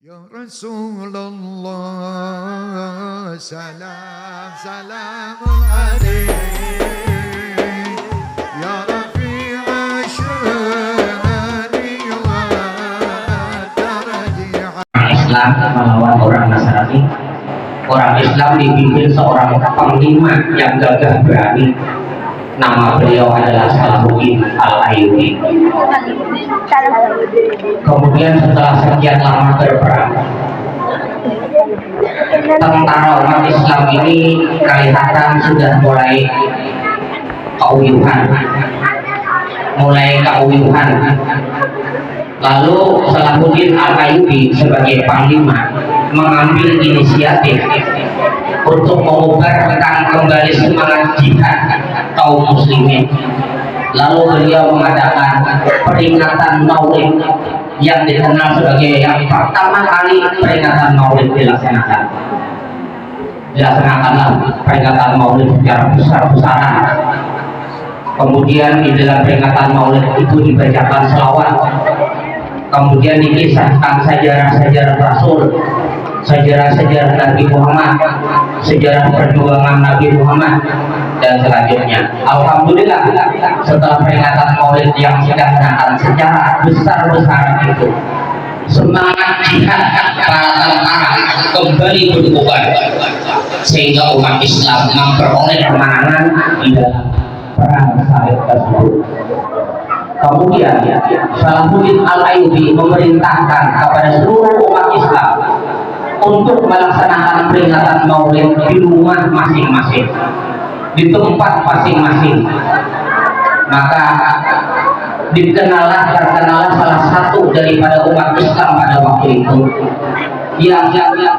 Ya Rasulullah, salam salam alaik, ya Rafi'a syari wa tarji'a. Islam melawan orang Nasrani. Orang Islam dipimpin seorang panglima yang gagah berani. Nama beliau adalah Salahuddin Al-Ayyubi. Kemudian setelah sekian lama berperang, tentara umat Islam ini kelihatan sudah mulai keuyuhan. Lalu Salahuddin Al-Ayyubi sebagai panglima mengambil inisiatif untuk mengubarkan kembali semangat jihad kaum muslimin. Lalu beliau mengadakan peringatan Maulid yang dikenal sebagai yang pertama kali peringatan Maulid dilaksanakanlah peringatan Maulid secara besar-besaran. Kemudian di dalam peringatan Maulid itu dibacakan selawat, kemudian dikisahkan sejarah-sejarah Rasul, sejarah-sejarah Nabi Muhammad, sejarah perjuangan Nabi Muhammad, dan selanjutnya. Alhamdulillah, setelah peringatan Maulid yang dilaksanakan secara besar-besaran itu, semangat jihad para tentara kembali berkobar, sehingga umat Islam memperoleh kemenangan di dalam perang salib tersebut. Kemudian Salahuddin Al-Ayyubi memerintahkan kepada seluruh umat Islam untuk melaksanakan peringatan Maulid di rumah masing-masing, di tempat masing-masing. Maka terkenalah salah satu daripada umat Islam pada waktu itu yang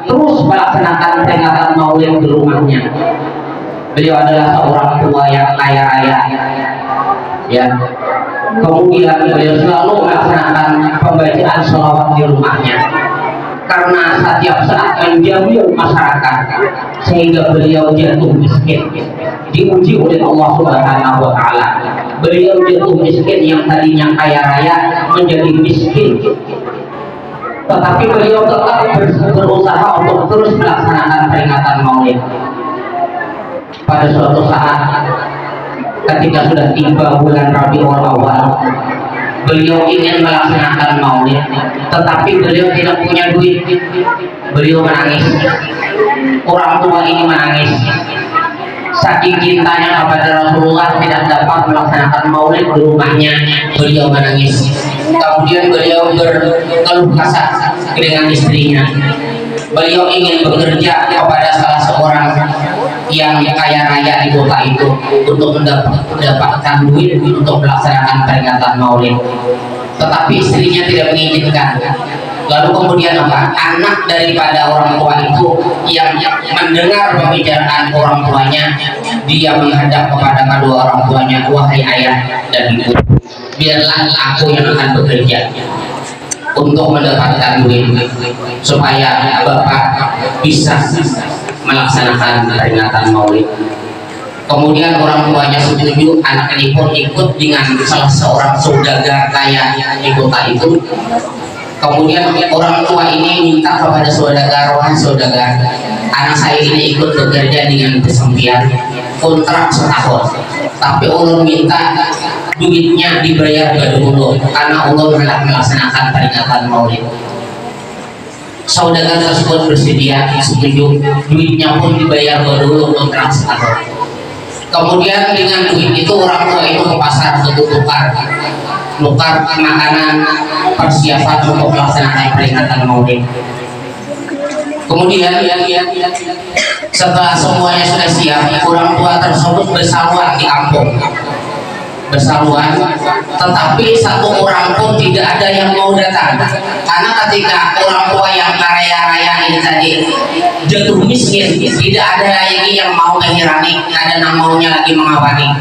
terus melaksanakan peringatan Maulid di rumahnya. Beliau adalah seorang tua yang kaya raya, ya. Kemudian beliau selalu melaksanakan pembacaan sholawat di rumahnya karena setiap saat menjamu masyarakat, sehingga beliau jatuh miskin, diuji oleh Allah Subhanahu wa Ta'ala. Beliau jatuh miskin yang tadinya kaya raya menjadi miskin, tetapi beliau tetap berusaha untuk terus melaksanakan peringatan Maulid. Pada suatu saat ketika sudah tiba bulan Rabiul Awal, beliau ingin melaksanakan Maulid, tetapi beliau tidak punya duit. Beliau menangis. Orang tua ini menangis. Saking cintanya kepada Rasulullah tidak dapat melaksanakan Maulid di rumahnya, beliau menangis. Kemudian beliau berkeluh kesah dengan istrinya. Beliau ingin bekerja kepada salah seorang yang kaya raya di kota itu untuk mendapatkan duit untuk melaksanakan peringatan Maulid, tetapi istrinya tidak mengizinkan. Lalu kemudian anak daripada orang tua itu yang mendengar pembicaraan orang tuanya, dia menghadap kepada kedua orang tuanya, wahai ayah dan ibu, biarlah aku yang akan bekerja untuk mendapatkan duit supaya bapak bisa melaksanakan peringatan Maulid. Kemudian orang tuanya setuju, anak ini pun ikut dengan salah seorang saudagar kaya di kota itu. Kemudian orang tua ini minta kepada saudagar, wahai saudagar, anak saya ini ikut bekerja dengan kesempian kontrak setahun, tapi Allah minta duitnya dibayar dulu karena Allah hendak melaksanakan peringatan Maulid. Saudagar tersebut bersedia, setuju, duitnya pun dibayar dulu kontrak setahun. Kemudian dengan duit itu orang tua itu ke pasar untuk tukar makanan persiapan untuk melaksanakan peringatan Maulid. Kemudian setelah semuanya sudah siap, orang tua tersebut bersaluan di kampung, tetapi satu orang pun tidak ada yang mau datang, karena ketika orang tua yang kaya raya ini tadi jatuh miskin, tidak ada lagi yang mau menghirani, ada yang maunya lagi mengawani.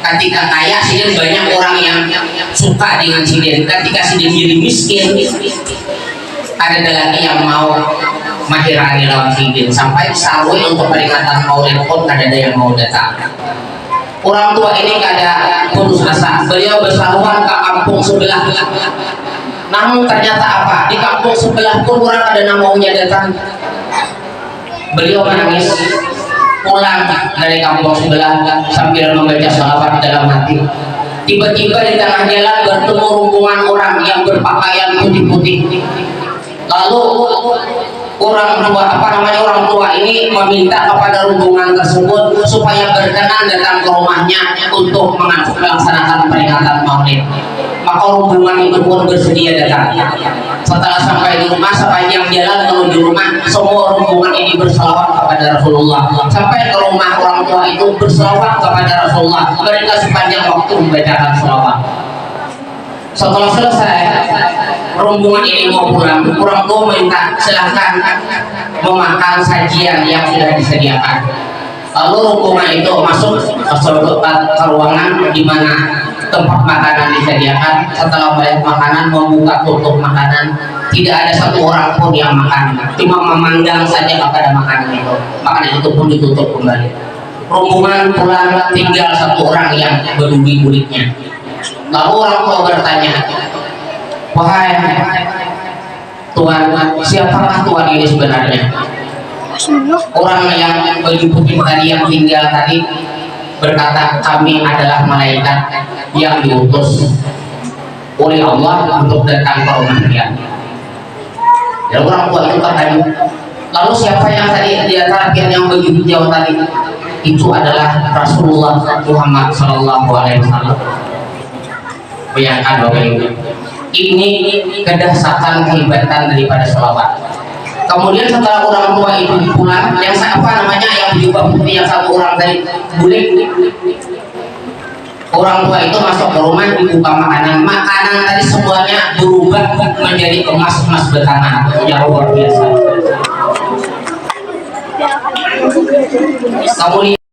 Ketika kaya sidin banyak orang yang suka dengan sidin, ketika sidin jadi miskin ada lagi yang mau menghirani lawan sidin, sampai sarwi untuk peringatan Maulid pun ada yang mau datang. Orang tua ini kada putus asa, beliau bersaluan ke kampung sebelah Namun ternyata apa? Di kampung sebelah pun orang ada namanya datang. Beliau menangis pulang dari kampung sebelah sambil membaca sholawat dalam hati. Tiba-tiba di tengah jalan bertemu rombongan orang yang berpakaian putih-putih. Lalu orang tua ini meminta kepada rombongan tersebut supaya berkenan datang ke rumahnya untuk melaksanakan peringatan Maulid. Maka rombongan itu pun bersedia datang. Setelah sampai di rumah, sepanjang jalan menuju rumah, semua rombongan ini berselawat kepada Rasulullah. Sampai ke rumah orang tua itu berselawat kepada Rasulullah. Mereka sepanjang waktu membacakan selawat. Setelah selesai, rombongan ini mau pulang. Orang tua minta silahkan memakan sajian yang sudah disediakan. Lalu rombongan itu masuk ke ruangan di mana tempat makanan disediakan. Setelah melihat makanan, membuka tutup makanan, tidak ada satu orang pun yang makan, cuma memandang saja kepada makanan itu. Makanan itu pun ditutup kembali. Rombongan pulang, tinggal satu orang yang berduri kulitnya. Lalu orang tua bertanya, wahai Tuhan, siapakah Tuhan ini sebenarnya? Orang yang baju putih tadi yang tinggal tadi berkata, kami adalah malaikat yang diutus oleh Allah untuk datang ke rumah dia. Dan orang tua itu tertanya, lalu siapa yang tadi di antara yang baju hijau tadi? Itu adalah Rasulullah Muhammad Sallallahu Alaihi Wasallam. Bayangkan Bapak Ibu, ini kedahsyatan kehebatan daripada selawat. Kemudian setelah orang tua itu pulang, yang yang berjubah putih yang satu orang tadi bule, orang tua itu masuk ke rumah, dibuka makanan tadi semuanya berubah menjadi emas bertanah yang luar biasa. Kemudian